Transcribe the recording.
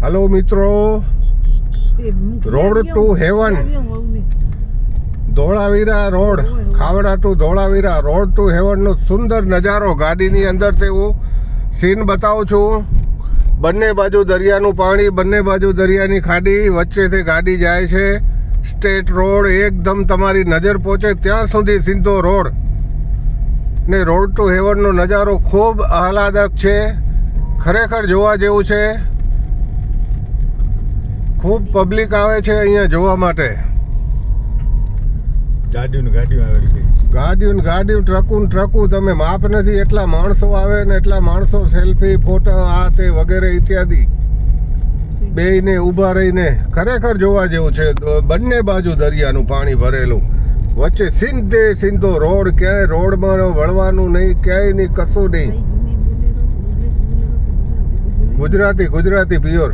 Hello मित्रों, road to heaven, Dholavira road, Khavda to Dholavira road to હેવનનો સુંદર નજારો ગાડીની અંદરથી હું સીન બતાવું છું. બંને બાજુ દરિયાનું પાણી, બંને બાજુ દરિયાની ખાડી, વચ્ચેથી ગાડી જાય છે. સ્ટેટ રોડ એકદમ તમારી નજર પહોંચે ત્યાં સુધી સીધો રોડ ને રોડ ટુ હેવનનો નજારો ખૂબ આહલાદક છે. ખરેખર જોવા જેવું છે. ખૂબ પબ્લિક આવે છે અહીંયા જોવા માટે. ગાડીઓ ટ્રકું તમે માપ નથી, એટલા માણસો આવે ને એટલા માણસો સેલ્ફી, ફોટો, આ તે વગેરે ઇત્યાદિ બેયને ઊભા રહીને ખરેખર જોવા જેવું છે. બંને બાજુ દરિયાનું પાણી ભરેલું, વચ્ચે સીધો રોડ, ક્યાંય રોડમાં વળવાનું નહીં, ક્યાંય નહીં, કશું નહીં. ગુજરાતી પ્યોર.